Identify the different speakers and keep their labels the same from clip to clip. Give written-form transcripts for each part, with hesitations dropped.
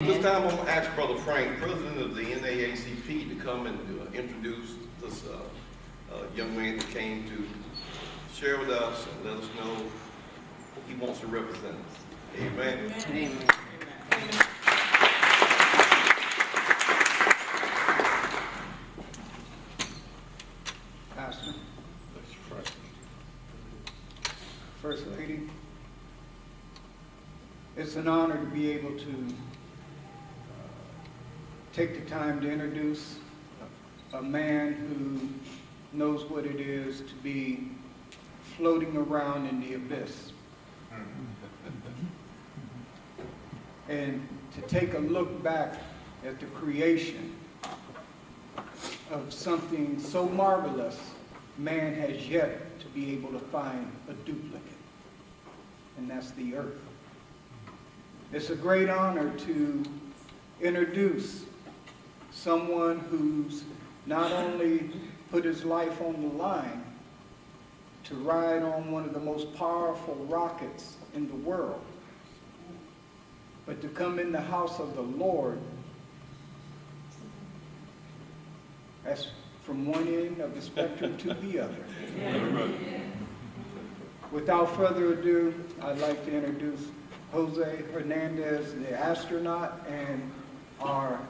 Speaker 1: This time I'm going to ask Brother Frank, president of the NAACP, to come and introduce this young man that came to share with us and let us know he wants to represent us. Amen.
Speaker 2: Amen.
Speaker 3: Pastor, First Lady, it's an honor to be able to take the time to introduce a man who knows what it is to be floating around in the abyss. And to take a look back at the creation of something so marvelous, man has yet to be able to find a duplicate, and that's the earth. It's a great honor to introduce someone who's not only put his life on the line to ride on one of the most powerful rockets in the world, but to come in the house of the Lord as from one end of the spectrum to the other. Without further ado, I'd like to introduce Jose Hernandez, the astronaut, and our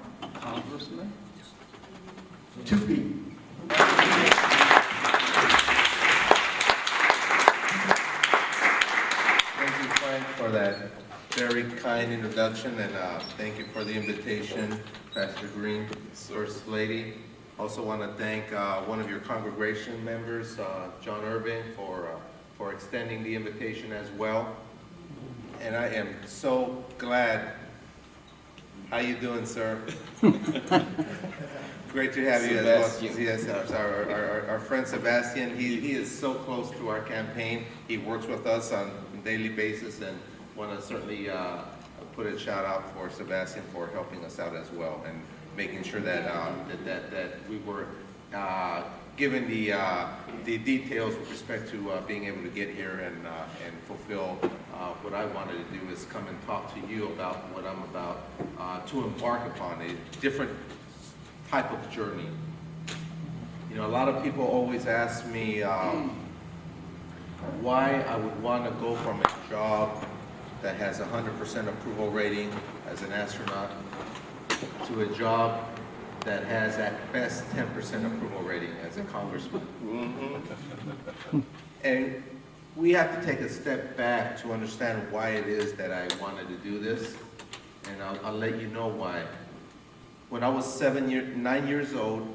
Speaker 3: congressman, to be.
Speaker 4: Thank you, Frank, for that very kind introduction, and thank you for the invitation, Pastor Green, First Lady. Also want to thank one of your congregation members, John Irving, for extending the invitation as well. And I am so glad. How you doing, sir? Great to have you as well. Yes, our friend Sebastian. He is so close to our campaign. He works with us on a daily basis, and want to certainly put a shout out for Sebastian for helping us out as well and making sure that that we were given the details with respect to being able to get here and fulfill what I wanted to do is come and talk to you about what I'm about to embark upon, a different type of journey. You know, a lot of people always ask me why I would want to go from a job that has 100% approval rating as an astronaut to a job that has at best 10% approval rating as a congressman. And we have to take a step back to understand why it is that I wanted to do this, and I'll let you know why. When I was 9 years old,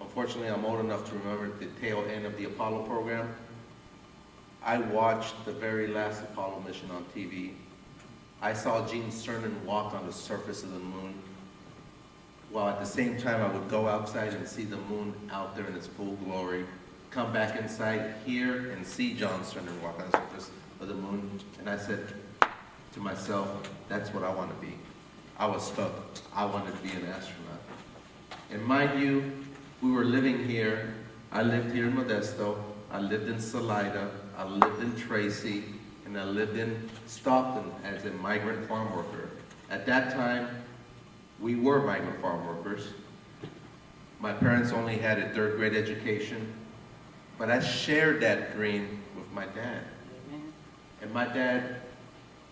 Speaker 4: unfortunately I'm old enough to remember the tail end of the Apollo program, I watched the very last Apollo mission on TV. I saw Gene Cernan walk on the surface of the moon, while at the same time I would go outside and see the moon out there in its full glory, come back inside here and see John Cernan walk on the surface of the moon, and I said to myself, that's what I want to be. I was stuck. I wanted to be an astronaut. And mind you, we were living here. I lived here in Modesto. I lived in Salida. I lived in Tracy. And I lived in Stockton as a migrant farm worker. At that time, we were migrant farm workers. My parents only had a third grade education, but I shared that dream with my dad. And my dad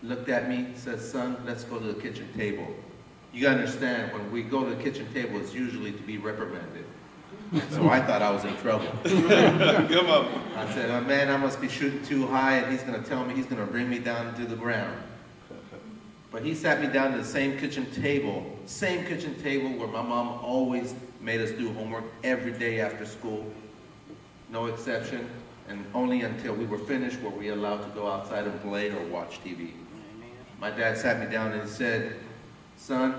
Speaker 4: looked at me and said, son, let's go to the kitchen table. You gotta understand, when we go to the kitchen table, it's usually to be reprimanded. So I thought I was in trouble.
Speaker 1: Come on.
Speaker 4: I said, oh, man, I must be shooting too high, and he's gonna tell me he's gonna bring me down to the ground. But he sat me down to the same kitchen table where my mom always made us do homework every day after school, no exception, and only until we were finished were we allowed to go outside and play or watch TV. My dad sat me down and he said, son,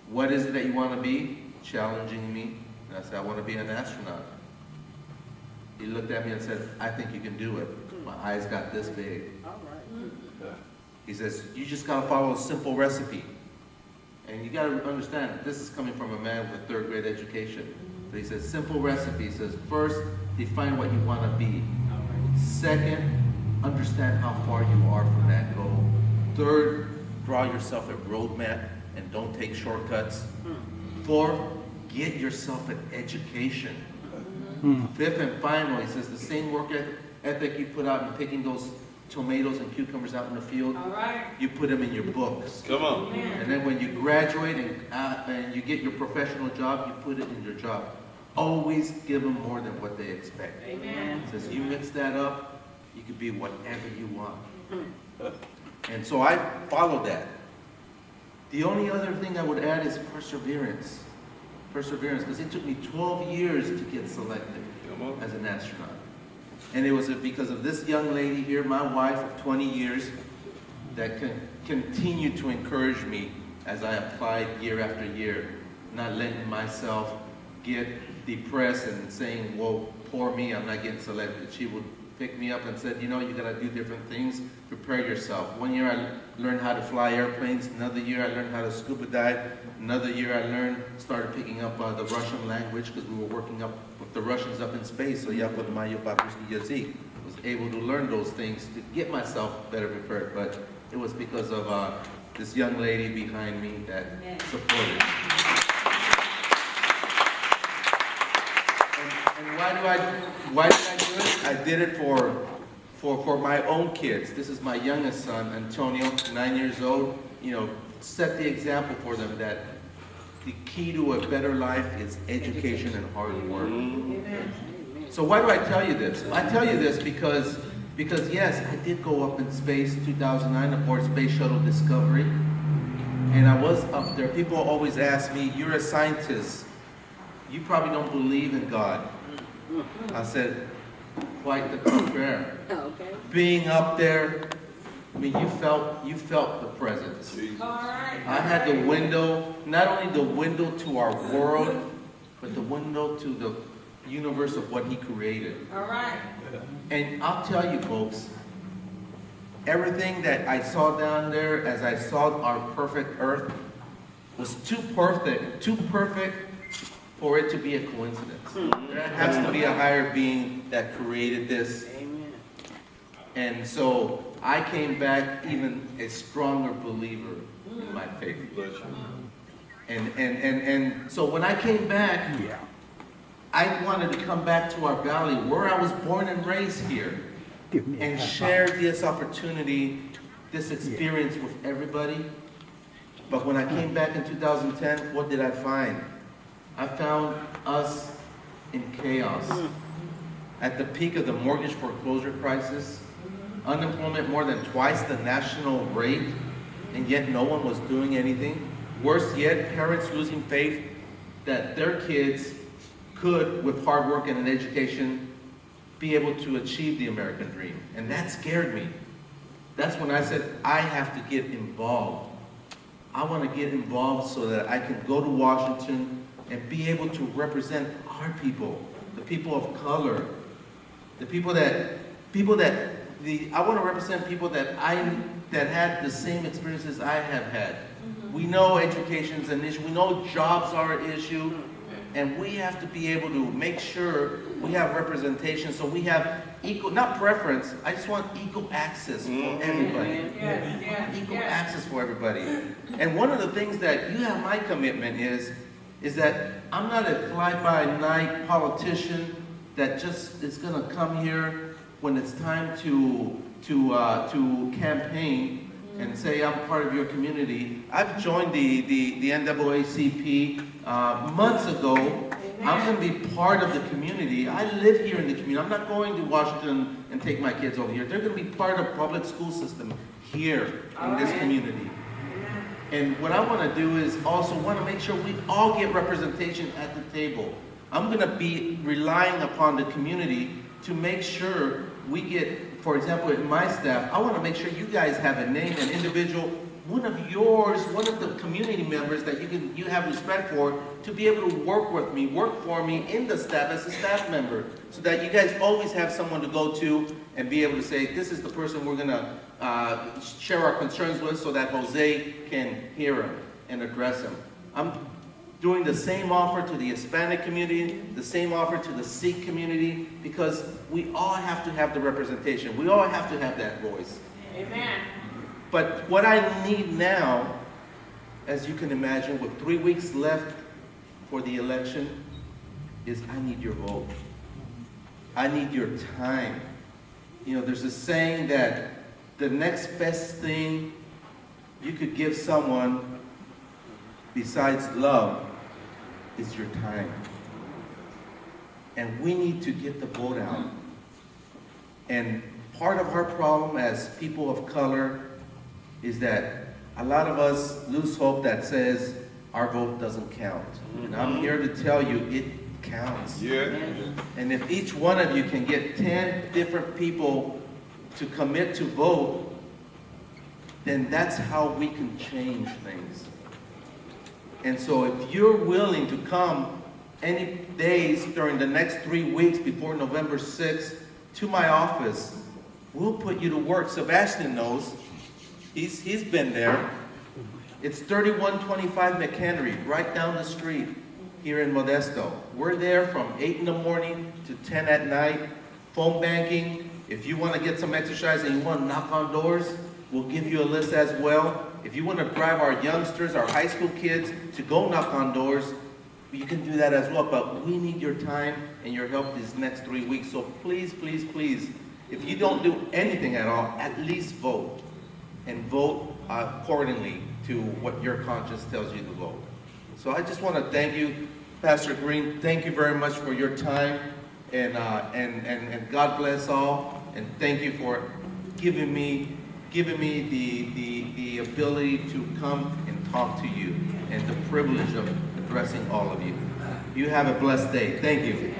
Speaker 4: what is it that you want to be? Challenging me. And I said, I want to be an astronaut. He looked at me and said, I think you can do it. My eyes got this big. He says, you just got to follow a simple recipe. And you got to understand, this is coming from a man with a third grade education. So he says, simple recipe. He says, first, define what you want to be. Second, understand how far you are from that goal. Third, draw yourself a roadmap and don't take shortcuts. 4, get yourself an education. 5th and final, he says the same work ethic you put out in picking those tomatoes and cucumbers out in the field, you put them in your books.
Speaker 1: Come on.
Speaker 4: And then when you graduate and you get your professional job, you put it in your job. Always give them more than what they expect.
Speaker 2: Amen.
Speaker 4: It says you mix that up, you can be whatever you want. And so I followed that. The only other thing I would add is perseverance. Perseverance, because it took me 12 years to get selected as an astronaut. And it was because of this young lady here, my wife of 20 years, that continued to encourage me as I applied year after year, not letting myself get depressed and saying, well, poor me, I'm not getting selected. She would pick me up and said, you know, you gotta do different things, prepare yourself. One year I learned how to fly airplanes, another year I learned how to scuba dive, another year I started picking up the Russian language because we were working up with the Russians up in space, so yazik. Was able to learn those things to get myself better prepared, but it was because of this young lady behind me that supported. And why did I do it? I did it for my own kids. This is my youngest son, Antonio, 9 years old. You know, set the example for them that the key to a better life is education and hard work.
Speaker 2: Amen.
Speaker 4: So why do I tell you this? I tell you this because yes, I did go up in space 2009 aboard Space Shuttle Discovery. And I was up there. People always ask me, you're a scientist. You probably don't believe in God. I said, quite the contrary.
Speaker 2: Okay.
Speaker 4: Being up there, I mean, you felt the presence.
Speaker 2: All right.
Speaker 4: I had the window, not only the window to our world, but the window to the universe of what He created.
Speaker 2: All right.
Speaker 4: And I'll tell you folks, everything that I saw down there as I saw our perfect earth was too perfect for it to be a coincidence. There has to be a higher being that created this.
Speaker 2: Amen.
Speaker 4: And so I came back even a stronger believer in my faith.
Speaker 1: Bless you.
Speaker 4: And so when I came back, I wanted to come back to our valley where I was born and raised here and share this opportunity, this experience with everybody. But when I came back in 2010, what did I find? I found us in chaos. At the peak of the mortgage foreclosure crisis, unemployment more than twice the national rate, and yet no one was doing anything. Worse yet, parents losing faith that their kids could, with hard work and an education, be able to achieve the American dream. And that scared me. That's when I said, I have to get involved. I want to get involved so that I can go to Washington and be able to represent our people, the people of color, the I want to represent people that had the same experiences I have had. We know education is an issue. We know jobs are an issue. And we have to be able to make sure we have representation so we have equal, not preference, I just want equal access for everybody. Equal access for everybody. And one of the things that you have my commitment is that I'm not a fly-by-night politician that just is going to come here when it's time to campaign and say I'm part of your community. I've joined the NAACP months ago. I'm going to be part of the community. I live here in the community. I'm not going to Washington and take my kids over here. They're going to be part of the public school system here in this community. And what I want to do is also want to make sure we all get representation at the table. I'm going to be relying upon the community to make sure we get, for example, in my staff, I want to make sure you guys have a name, an individual, one of yours, one of the community members that you have respect for, to be able to work with me, work for me in the staff as a staff member, so that you guys always have someone to go to and be able to say, this is the person we're going to share our concerns with so that Jose can hear them and address them. I'm doing the same offer to the Hispanic community, the same offer to the Sikh community, because we all have to have the representation. We all have to have that voice.
Speaker 2: Amen.
Speaker 4: But what I need now, as you can imagine, with 3 weeks left for the election, is I need your vote. I need your time. You know, there's a saying that the next best thing you could give someone besides love is your time. And we need to get the vote out. And part of our problem as people of color is that a lot of us lose hope that says our vote doesn't count. And I'm here to tell you it counts.
Speaker 1: Yeah.
Speaker 4: And if each one of you can get 10 different people to commit to vote, then that's how we can change things. And so if you're willing to come any days during the next 3 weeks before November 6th to my office, we'll put you to work. Sebastian knows. He's been there. It's 3125 McHenry, right down the street here in Modesto. We're there from 8 in the morning to 10 at night. Phone banking. If you want to get some exercise and you want to knock on doors, we'll give you a list as well. If you want to drive our youngsters, our high school kids to go knock on doors, you can do that as well. But we need your time and your help these next 3 weeks. So please, please, please, if you don't do anything at all, at least vote. And vote accordingly to what your conscience tells you to vote. So I just want to thank you, Pastor Green. Thank you very much for your time. And God bless all. And thank you for giving me the ability to come and talk to you and the privilege of addressing all of you. You have a blessed day. Thank you.